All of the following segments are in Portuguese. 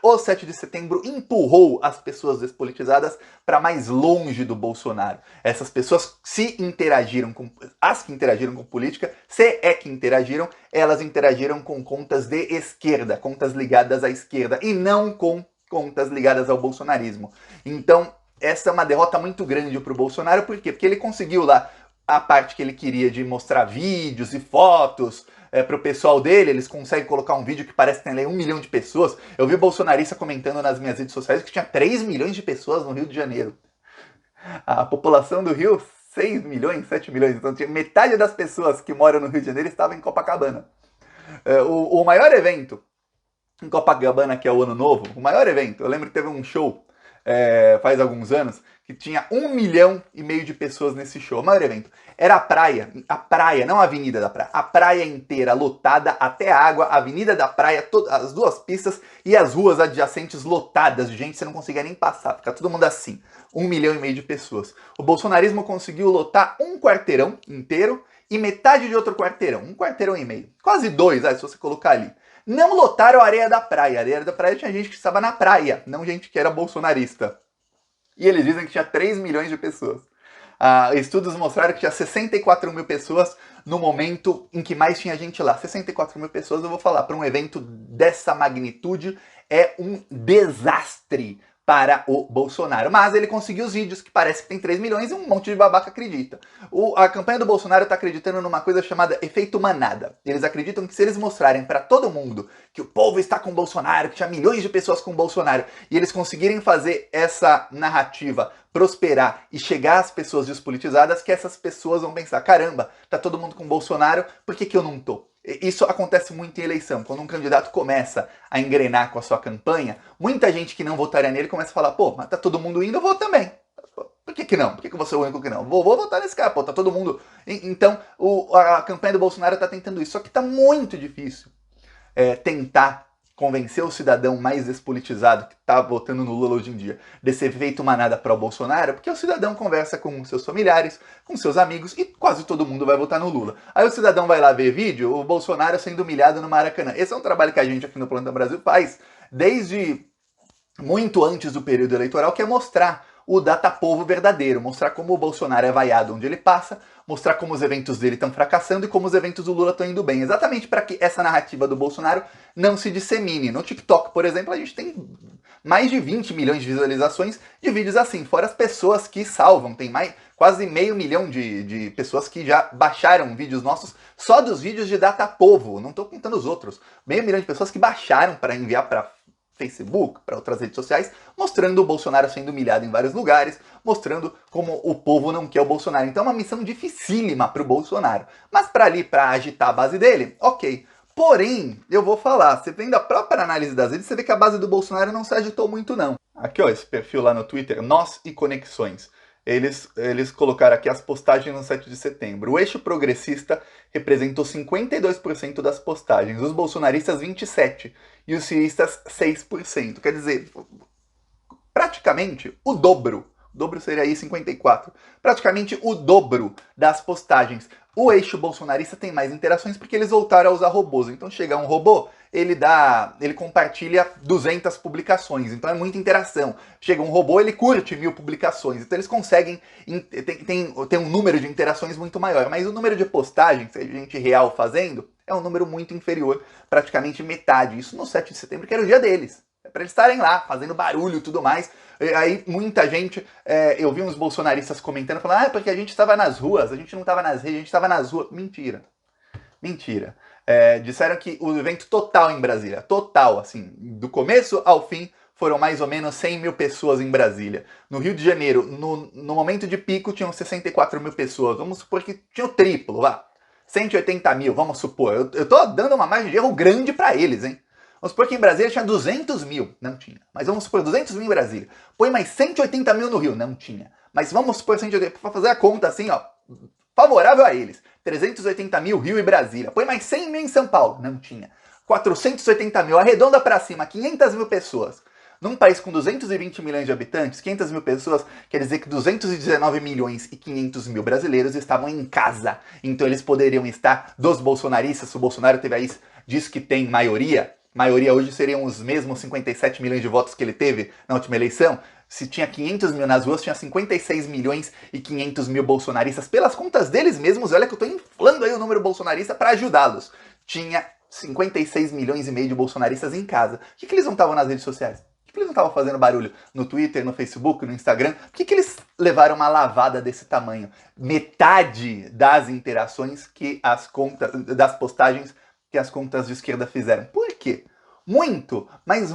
o 7 de setembro empurrou as pessoas despolitizadas para mais longe do Bolsonaro. Essas pessoas as que interagiram com política, se é que interagiram, elas interagiram com contas de esquerda, contas ligadas à esquerda, e não com contas ligadas ao bolsonarismo. Então, essa é uma derrota muito grande para o Bolsonaro, por quê? Porque ele conseguiu lá a parte que ele queria de mostrar vídeos e fotos para o pessoal dele, eles conseguem colocar um vídeo que parece que tem ali 1 milhão de pessoas. Eu vi bolsonarista comentando nas minhas redes sociais que tinha 3 milhões de pessoas no Rio de Janeiro. A população do Rio, 6 milhões, 7 milhões. Então metade das pessoas que moram no Rio de Janeiro estavam em Copacabana. O maior evento em Copacabana, que é o Ano Novo, o maior evento, eu lembro que teve um show faz alguns anos, que tinha 1,5 milhão de pessoas nesse show. O maior evento. Era a praia, não a avenida da praia, a praia inteira lotada até a água, a avenida da praia, as duas pistas e as ruas adjacentes lotadas de gente, você não conseguia nem passar, fica todo mundo assim. 1,5 milhão de pessoas. O bolsonarismo conseguiu lotar um quarteirão inteiro e metade de outro quarteirão, 1,5 quarteirão. Quase 2, se você colocar ali. Não lotaram a areia da praia. A areia da praia tinha gente que estava na praia, não gente que era bolsonarista. E eles dizem que tinha 3 milhões de pessoas. Estudos mostraram que tinha 64 mil pessoas no momento em que mais tinha gente lá. 64 mil pessoas, eu vou falar, para um evento dessa magnitude, é um desastre para o Bolsonaro. Mas ele conseguiu os vídeos, que parece que tem 3 milhões e um monte de babaca acredita. A campanha do Bolsonaro está acreditando numa coisa chamada efeito manada. Eles acreditam que se eles mostrarem para todo mundo que o povo está com o Bolsonaro, que tinha milhões de pessoas com o Bolsonaro, e eles conseguirem fazer essa narrativa prosperar e chegar às pessoas despolitizadas, que essas pessoas vão pensar, caramba, tá todo mundo com o Bolsonaro, por que eu não tô? Isso acontece muito em eleição. Quando um candidato começa a engrenar com a sua campanha, muita gente que não votaria nele começa a falar, pô, mas tá todo mundo indo, eu vou também. Por que não? Por que eu vou ser o único que não? Vou votar nesse cara, pô, tá todo mundo... Então, a campanha do Bolsonaro tá tentando isso. Só que tá muito difícil tentar convencer o cidadão mais despolitizado que tá votando no Lula hoje em dia desse efeito manada para o Bolsonaro, porque o cidadão conversa com seus familiares, com seus amigos e quase todo mundo vai votar no Lula. Aí o cidadão vai lá ver vídeo, o Bolsonaro sendo humilhado no Maracanã. Esse é um trabalho que a gente aqui no Plantão Brasil faz desde muito antes do período eleitoral, que é mostrar o datapovo verdadeiro, mostrar como o Bolsonaro é vaiado onde ele passa, mostrar como os eventos dele estão fracassando e como os eventos do Lula estão indo bem, exatamente para que essa narrativa do Bolsonaro não se dissemine. No TikTok, por exemplo, a gente tem mais de 20 milhões de visualizações de vídeos assim, fora as pessoas que salvam, tem quase 500 mil de pessoas que já baixaram vídeos nossos só dos vídeos de datapovo, não estou contando os outros, 500 mil de pessoas que baixaram para enviar para Facebook, para outras redes sociais, mostrando o Bolsonaro sendo humilhado em vários lugares, mostrando como o povo não quer o Bolsonaro. Então é uma missão dificílima para o Bolsonaro. Mas para agitar a base dele, ok. Porém, eu vou falar, você vem da própria análise das redes, você vê que a base do Bolsonaro não se agitou muito não. Aqui ó, esse perfil lá no Twitter, Nós e Conexões. Eles colocaram aqui as postagens no 7 de setembro. O eixo progressista representou 52% das postagens, os bolsonaristas 27% e os ciristas 6%. Quer dizer, praticamente o dobro. O dobro seria aí 54%. Praticamente o dobro das postagens. O eixo bolsonarista tem mais interações porque eles voltaram a usar robôs. Então chega um robô, ele compartilha 200 publicações, então é muita interação. Chega um robô, ele curte 1000 publicações, então eles conseguem, tem um número de interações muito maior, mas o número de postagens, se a gente real fazendo, é um número muito inferior, praticamente metade. Isso no 7 de setembro, que era o dia deles. É para eles estarem lá, fazendo barulho e tudo mais. E aí muita gente, eu vi uns bolsonaristas comentando, falando, porque a gente estava nas ruas, a gente não estava nas redes, a gente estava nas ruas. Mentira. Mentira. Disseram que o evento total em Brasília, total, assim, do começo ao fim, foram mais ou menos 100 mil pessoas em Brasília. No Rio de Janeiro, no momento de pico, tinham 64 mil pessoas. Vamos supor que tinha o triplo, 180 mil, vamos supor. Eu tô dando uma margem de erro grande para eles, hein? Vamos supor que em Brasília tinha 200 mil. Não tinha. Mas vamos supor 200 mil em Brasília. Põe mais 180 mil no Rio. Não tinha. Mas vamos supor 180, para fazer a conta assim, ó, favorável a eles. 380 mil Rio e Brasília. Põe mais 100 mil em São Paulo. Não tinha. 480 mil, arredonda para cima, 500 mil pessoas. Num país com 220 milhões de habitantes, 500 mil pessoas, quer dizer que 219 milhões e 500 mil brasileiros estavam em casa. Então eles poderiam estar, dos bolsonaristas, se o Bolsonaro teve aí, diz que tem maioria, maioria hoje seriam os mesmos 57 milhões de votos que ele teve na última eleição. Se tinha 500 mil nas ruas, tinha 56 milhões e 500 mil bolsonaristas. Pelas contas deles mesmos, olha que eu tô inflando aí o número bolsonarista para ajudá-los. Tinha 56 milhões e meio de bolsonaristas em casa. Por que eles não estavam nas redes sociais? Por que eles não estavam fazendo barulho no Twitter, no Facebook, no Instagram? Por que eles levaram uma lavada desse tamanho? Metade das interações que as contas, das postagens que as contas de esquerda fizeram. Por quê? Muito, mas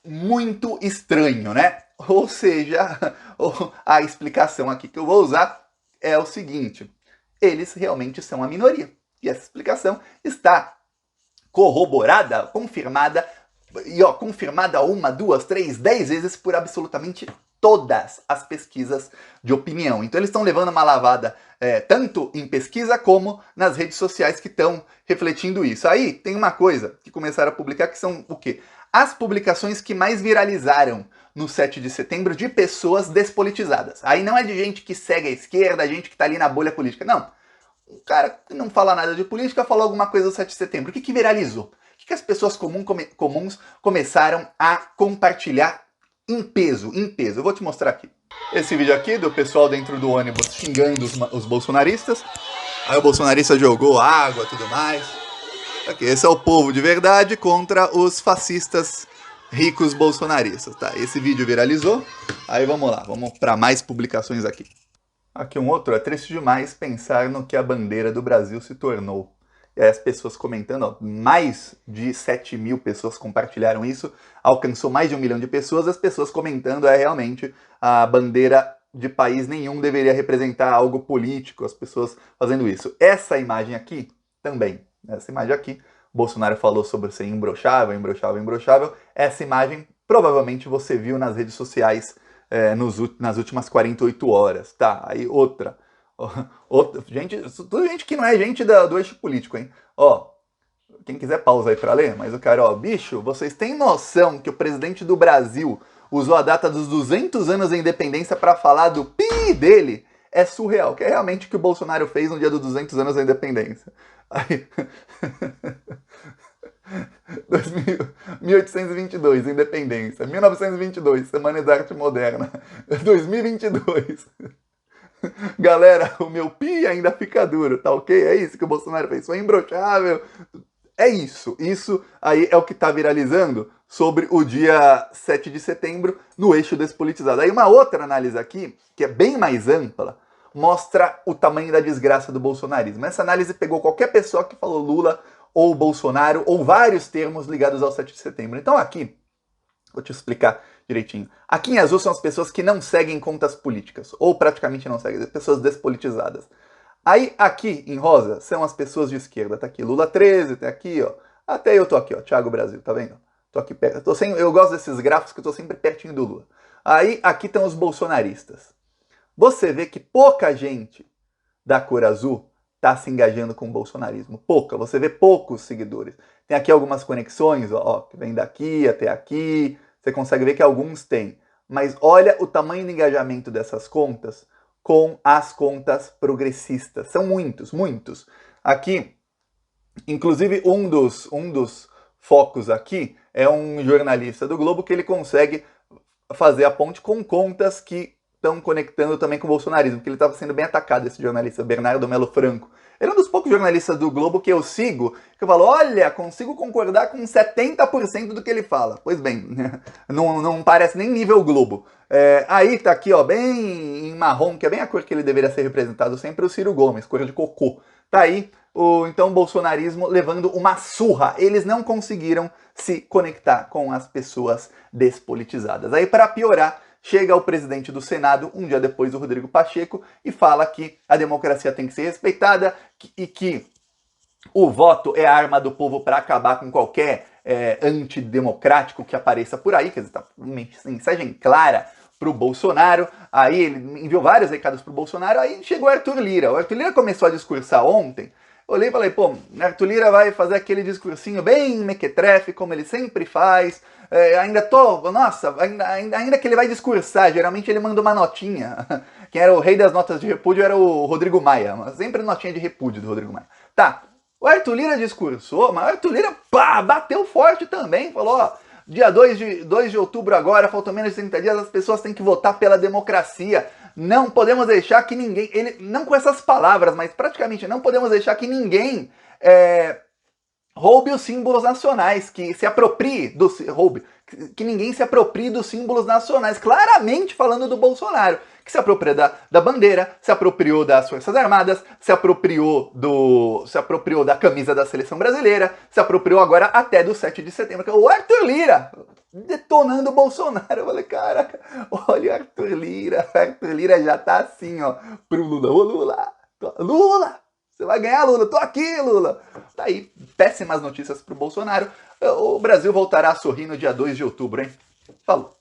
muito estranho, né? Ou seja, a explicação aqui que eu vou usar é o seguinte: eles realmente são a minoria. E essa explicação está corroborada, confirmada, confirmada 1, 2, 3, 10 vezes por absolutamente todas as pesquisas de opinião. Então eles estão levando uma lavada tanto em pesquisa como nas redes sociais que estão refletindo isso. Aí tem uma coisa que começaram a publicar que são o quê? As publicações que mais viralizaram no 7 de setembro de pessoas despolitizadas. Aí não é de gente que segue a esquerda, gente que está ali na bolha política. Não. Um cara que não fala nada de política falou alguma coisa do 7 de setembro. O que viralizou? O que as pessoas comuns começaram a compartilhar em peso? Eu vou te mostrar aqui. Esse vídeo aqui do pessoal dentro do ônibus xingando os bolsonaristas. Aí o bolsonarista jogou água e tudo mais. Aqui, esse é o povo de verdade contra os fascistas ricos bolsonaristas. Tá, esse vídeo viralizou. Aí vamos lá, vamos para mais publicações aqui. Aqui um outro, é triste demais pensar no que a bandeira do Brasil se tornou. E aí as pessoas comentando, ó, mais de 7 mil pessoas compartilharam isso, alcançou mais de 1 milhão de pessoas, as pessoas comentando realmente a bandeira de país nenhum deveria representar algo político, as pessoas fazendo isso. Essa imagem aqui também, essa imagem aqui, Bolsonaro falou sobre ser imbrochável, essa imagem provavelmente você viu nas redes sociais nas últimas 48 horas, tá? Aí outra, gente, tudo gente que não é gente do eixo político, hein? Ó, quem quiser pausa aí pra ler, mas o cara, ó, bicho, vocês têm noção que o presidente do Brasil usou a data dos 200 anos da independência pra falar do pi dele? É surreal, que é realmente o que o Bolsonaro fez no dia dos 200 anos da independência. Aí... 1822, independência. 1922, Semana de Arte Moderna. 2022. Galera, o meu pi ainda fica duro, tá ok? É isso que o Bolsonaro fez. Foi imbrochável. É isso. Isso aí é o que tá viralizando sobre o dia 7 de setembro no eixo despolitizado. Aí uma outra análise aqui, que é bem mais ampla, mostra o tamanho da desgraça do bolsonarismo. Essa análise pegou qualquer pessoa que falou Lula ou Bolsonaro, ou vários termos ligados ao 7 de setembro. Então aqui, vou te explicar direitinho. Aqui em azul são as pessoas que não seguem contas políticas, ou praticamente não seguem, pessoas despolitizadas. Aí aqui em rosa são as pessoas de esquerda. Tá aqui Lula 13, tá aqui, ó. Até eu tô aqui, ó, Thiago Brasil, tá vendo? Tô aqui perto. Eu gosto desses gráficos que eu tô sempre pertinho do Lula. Aí aqui estão os bolsonaristas. Você vê que pouca gente da cor azul está se engajando com o bolsonarismo. Pouca, você vê poucos seguidores. Tem aqui algumas conexões, ó, que vem daqui até aqui, você consegue ver que alguns têm. Mas olha o tamanho do engajamento dessas contas com as contas progressistas. São muitos, muitos. Aqui, inclusive um dos focos aqui é um jornalista do Globo que ele consegue fazer a ponte com contas que estão conectando também com o bolsonarismo, porque ele estava sendo bem atacado, esse jornalista, Bernardo Melo Franco. Ele é um dos poucos jornalistas do Globo que eu sigo, que eu falo, olha, consigo concordar com 70% do que ele fala. Pois bem, não parece nem nível Globo. Aí tá aqui, ó, bem em marrom, que é bem a cor que ele deveria ser representado sempre, o Ciro Gomes, cor de cocô. Tá aí, então o bolsonarismo levando uma surra. Eles não conseguiram se conectar com as pessoas despolitizadas. Aí, para piorar, chega o presidente do Senado, um dia depois, o Rodrigo Pacheco, e fala que a democracia tem que ser respeitada e que o voto é a arma do povo para acabar com qualquer antidemocrático que apareça por aí, quer dizer, tá uma mensagem clara para o Bolsonaro. Aí ele enviou vários recados para o Bolsonaro, aí chegou o Arthur Lira. O Arthur Lira começou a discursar ontem. Eu olhei e falei, pô, Arthur Lira vai fazer aquele discursinho bem mequetrefe, como ele sempre faz. Ainda que ele vai discursar, geralmente ele manda uma notinha. Quem era o rei das notas de repúdio era o Rodrigo Maia, sempre notinha de repúdio do Rodrigo Maia. Tá, O Arthur Lira discursou, mas o Arthur Lira bateu forte também, falou, ó, dia 2 de outubro agora, faltam menos de 30 dias, as pessoas têm que votar pela democracia. Não podemos deixar que ninguém, ele não com essas palavras, mas praticamente não podemos deixar que ninguém roube os símbolos nacionais, que se aproprie que ninguém se aproprie dos símbolos nacionais, claramente falando do Bolsonaro, que se apropria da bandeira, se apropriou das Forças Armadas, se apropriou da camisa da seleção brasileira, se apropriou agora até do 7 de setembro, que é o Arthur Lira detonando o Bolsonaro. Eu falei, caraca, olha o Arthur Lira já tá assim, ó, pro Lula, ô Lula, você vai ganhar, Lula, tô aqui, Lula. Tá aí, péssimas notícias pro Bolsonaro. O Brasil voltará a sorrir no dia 2 de outubro, hein? Falou.